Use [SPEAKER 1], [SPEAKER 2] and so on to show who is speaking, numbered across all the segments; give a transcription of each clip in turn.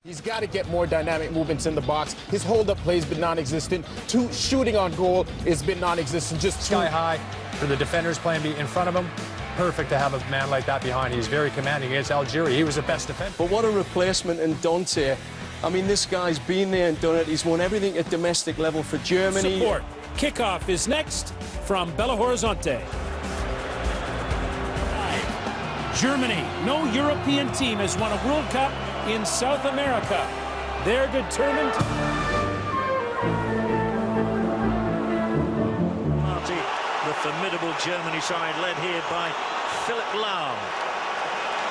[SPEAKER 1] He's got to get more dynamic movements in the box. His hold-up play has been non-existent. Shooting on goal has been non-existent. Just
[SPEAKER 2] sky high for the defenders playing in front of him. Perfect to have a man like that behind. He's very commanding against Algeria. He was the best defender.
[SPEAKER 3] But what a replacement in Dante. I mean, this guy's been there and done it. He's won everything at domestic level for Germany.
[SPEAKER 4] Support. Kickoff is next from Belo Horizonte. Germany. No European team has won a World Cup in South America. They're determined.
[SPEAKER 5] The formidable Germany side led here by Philipp Lahm.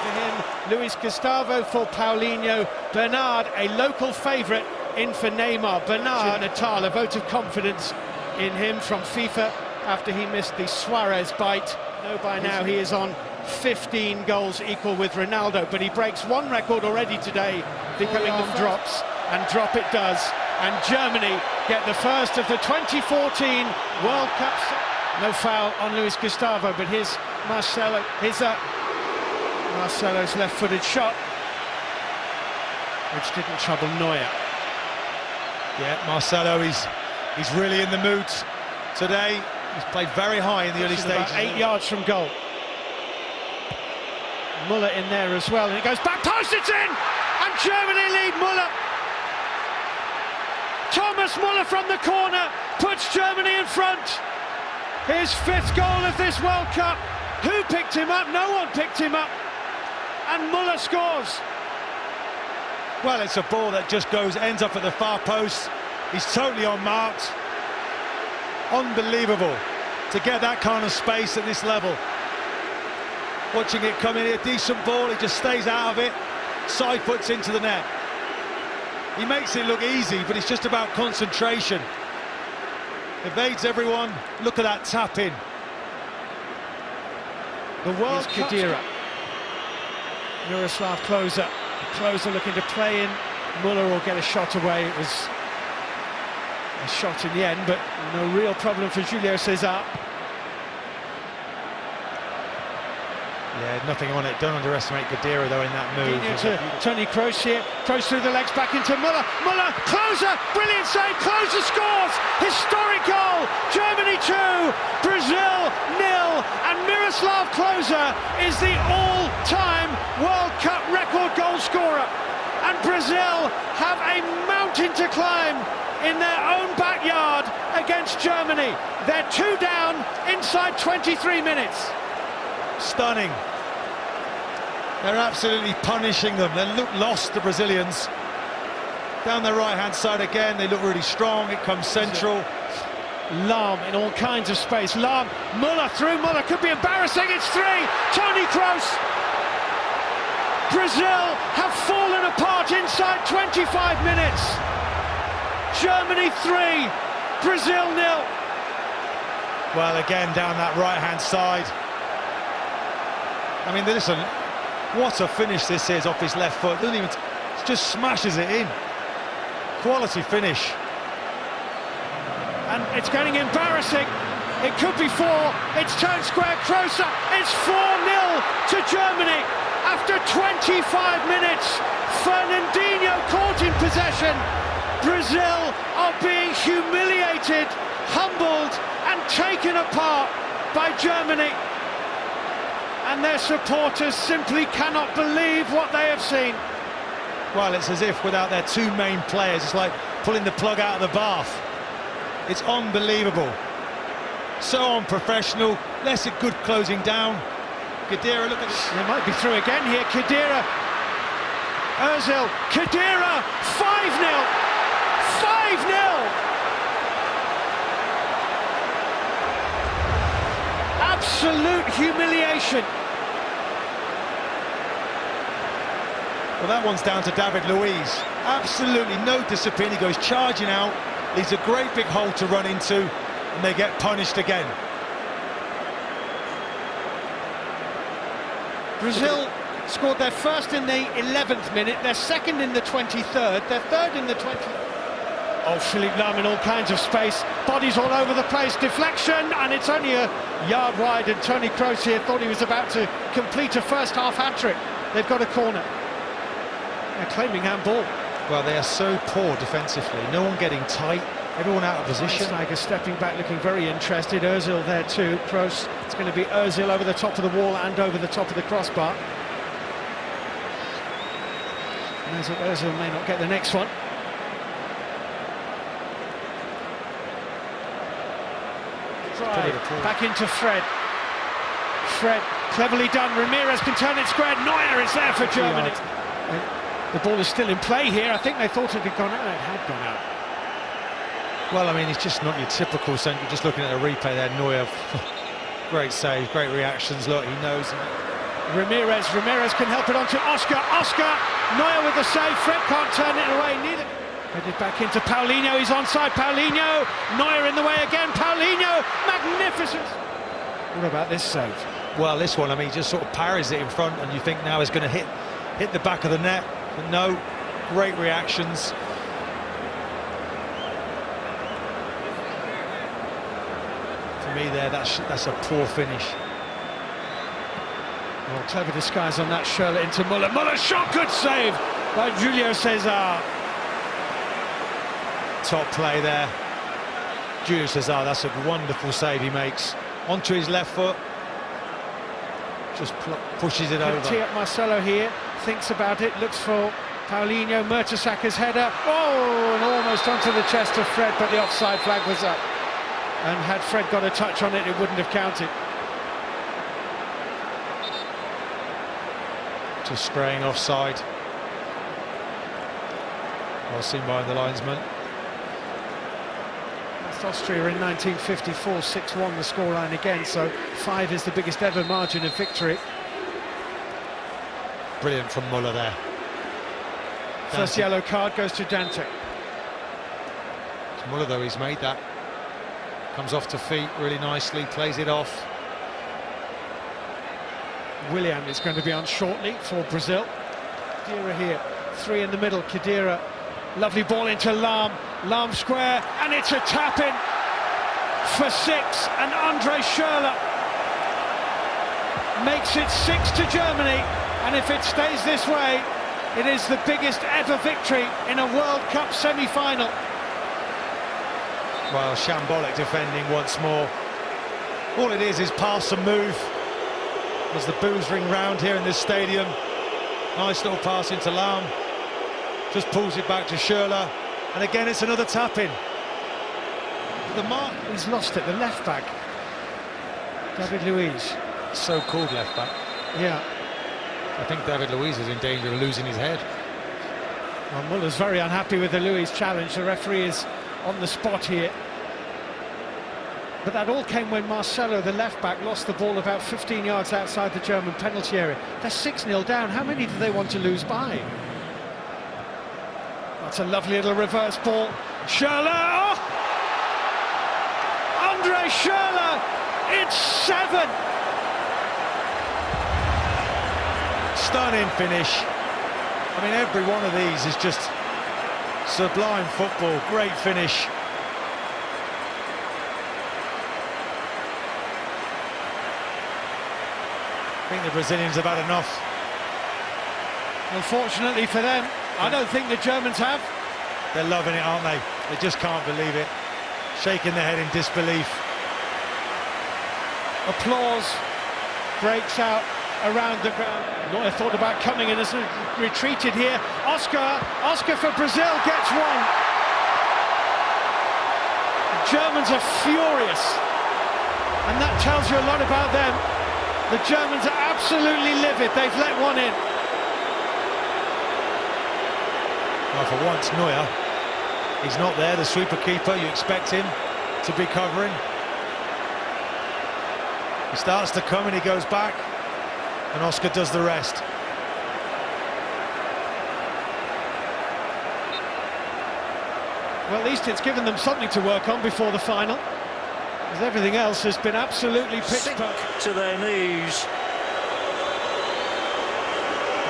[SPEAKER 6] For him, Luis Gustavo for Paulinho. Bernard, a local favourite, in for Neymar. Bernard, Natal, a vote of confidence in him from FIFA after he missed the Suarez bite. No, by now he is on 15 goals, equal with Ronaldo, but he breaks one record already today, becoming them drops, and drop it does. And Germany get the first of the 2014 World Cup. No foul on Luis Gustavo, but here's Marcelo. Marcelo's left-footed shot, which didn't trouble Neuer.
[SPEAKER 7] Yeah, Marcelo, he's really in the mood today. He's played very high in the early stages.
[SPEAKER 6] About 8 yards from goal. Muller in there as well, and it goes back post, it's in! And Germany lead. Muller. Thomas Muller from the corner puts Germany in front. His 5th goal of this World Cup. Who picked him up? No one picked him up. And Muller scores.
[SPEAKER 7] Well, it's a ball that just ends up at the far post. He's totally unmarked. Unbelievable to get that kind of space at this level. Watching it come in here, decent ball, he just stays out of it, side foots into the net. He makes it look easy, but it's just about concentration. Evades everyone. Look at that tap in.
[SPEAKER 6] The World Cup. Miroslav Klose. Klose looking to play in. Muller will get a shot away. It was a shot in the end, but no real problem for Julio César.
[SPEAKER 7] Yeah, nothing on it. Don't underestimate Khedira, though, in that move.
[SPEAKER 6] To Toni Kroos here. Kroos through the legs, back into Muller. Muller, Klose, brilliant save. Klose scores. Historic goal. Germany 2, Brazil 0. And Miroslav Klose is the all-time World Cup record goal scorer. And Brazil have a mountain to climb in their own backyard against Germany. They're 2 down inside 23 minutes.
[SPEAKER 7] Stunning. They're absolutely punishing them. They look lost, the Brazilians. Down their right-hand side again, they look really strong. It comes central.
[SPEAKER 6] Lahm in all kinds of space. Lahm, Muller through. Muller could be embarrassing. It's 3. Toni Kroos. Brazil have fallen apart inside 25 minutes. Germany 3, Brazil 0.
[SPEAKER 7] Well, again, down that right-hand side. I mean, listen, what a finish this is off his left foot. Doesn't even, just smashes it in. Quality finish.
[SPEAKER 6] And it's getting embarrassing. It could be 4. It's turned square. Klose. It's 4-0 to Germany after 25 minutes. Fernandinho caught in possession. Brazil are being humiliated, humbled, and taken apart by Germany. And their supporters simply cannot believe what they have seen.
[SPEAKER 7] Well, it's as if without their 2 main players, it's like pulling the plug out of the bath. It's unbelievable. So unprofessional. Less a good closing down. Khedira, look at this.
[SPEAKER 6] They might be through again here. Khedira. Ozil. Khedira. 5-0. 5-0. Absolute humiliation.
[SPEAKER 7] Well, that one's down to David Luiz. Absolutely no discipline. He goes charging out, leaves a great big hole to run into, and they get punished again.
[SPEAKER 6] Brazil scored their first in the 11th minute, their second in the 23rd, their third in the 20th. Oh, Philipp Lahm in all kinds of space, bodies all over the place, deflection, and it's only a yard wide, and Toni Kroos here thought he was about to complete a first-half hat-trick. They've got a corner. They're claiming handball.
[SPEAKER 7] Well, they are so poor defensively. No one getting tight. Everyone out of position.
[SPEAKER 6] Schweinsteiger stepping back, looking very interested. Ozil there too. Kroos. It's going to be Ozil over the top of the wall and over the top of the crossbar. Mesut Ozil may not get the next one. Back into Fred. Fred, cleverly done. Ramirez can turn it square. Neuer is there for Germany. The ball is still in play here. I think they thought it had gone out. It had gone out.
[SPEAKER 7] Well, I mean, it's just not your typical centre. Just looking at a replay there, Neuer. Great save, great reactions. Look, he knows.
[SPEAKER 6] Ramirez can help it onto Oscar. Neuer with the save. Fred can't turn it away. Neither. Headed back into Paulinho. He's onside. Paulinho. Neuer in the way again. Paulinho. Magnificent. What about this save?
[SPEAKER 7] Well, this one, I mean, he just sort of parries it in front, and you think now it's going to hit the back of the net. But no, great reactions. For me there, that's a poor finish.
[SPEAKER 6] Well, clever disguise on that. Schürrle into Muller. Muller shot, good save by Julio Cesar.
[SPEAKER 7] Top play there. Julio Cesar, that's a wonderful save he makes. Onto his left foot. Just pushes it over.
[SPEAKER 6] Tee up Marcelo here. Thinks about it. Looks for Paulinho. Mertesacker's header. Oh, and almost onto the chest of Fred, but the offside flag was up. And had Fred got a touch on it, it wouldn't have counted.
[SPEAKER 7] Just straying offside. Well seen by the linesman.
[SPEAKER 6] That's Austria in 1954, 6-1 the scoreline again, so 5 is the biggest ever margin of victory.
[SPEAKER 7] Brilliant from Muller there.
[SPEAKER 6] First yellow card goes to Dante.
[SPEAKER 7] It's Muller though, he's made that. Comes off to feet really nicely, plays it off.
[SPEAKER 6] Willian is going to be on shortly for Brazil. Khedira here, 3 in the middle. Khedira, lovely ball into Lahm. Lahm square, and it's a tap-in for 6, and Andre Schürrle makes it 6 to Germany, and if it stays this way, it is the biggest ever victory in a World Cup semi-final.
[SPEAKER 7] Well, shambolic defending once more. All it is pass and move. As the boos ring round here in this stadium. Nice little pass into Lahm. Just pulls it back to Schürrle. And again, it's another tap-in. The mark.
[SPEAKER 6] He's lost it, the left-back. David Luiz.
[SPEAKER 7] So-called left-back.
[SPEAKER 6] Yeah.
[SPEAKER 7] I think David Luiz is in danger of losing his head.
[SPEAKER 6] Well, Muller's very unhappy with the Luiz challenge. The referee is on the spot here. But that all came when Marcelo, the left-back, lost the ball about 15 yards outside the German penalty area. They're 6-0 down. How many do they want to lose by? That's a lovely little reverse ball. Schürrle! Oh! Andre Schürrle! It's 7!
[SPEAKER 7] Stunning finish. I mean, every one of these is just sublime football. Great finish. I think the Brazilians have had enough.
[SPEAKER 6] Unfortunately for them, I don't think the Germans have.
[SPEAKER 7] They're loving it, aren't they? They just can't believe it. Shaking their head in disbelief.
[SPEAKER 6] Applause breaks out around the ground. Neuer thought about coming and has retreated here. Oscar for Brazil gets one. The Germans are furious, and that tells you a lot about them. The Germans are absolutely livid. They've let one in.
[SPEAKER 7] Well, for once, Neuer, he's not there, the sweeper keeper. You expect him to be covering. He starts to come and he goes back, and Oscar does the rest.
[SPEAKER 6] Well, at least it's given them something to work on before the final. Because everything else has been absolutely pitch perfect.
[SPEAKER 5] To their knees.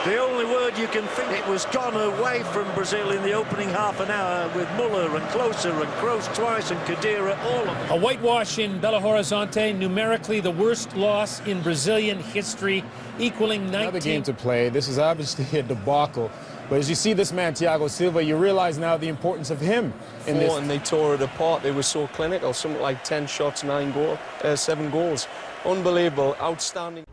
[SPEAKER 5] The only word you can think, it was gone away from Brazil in the opening half an hour with Muller and Klose and Kroos twice and Khedira, all of them.
[SPEAKER 4] A whitewash in Belo Horizonte, numerically the worst loss in Brazilian history, equaling 19.
[SPEAKER 1] Another game to play. This is obviously a debacle But as you see this man, Thiago Silva, you realize now the importance of him in this.
[SPEAKER 3] And they tore it apart. They were so clinical, something like 10 shots, 7 goals. Unbelievable, outstanding.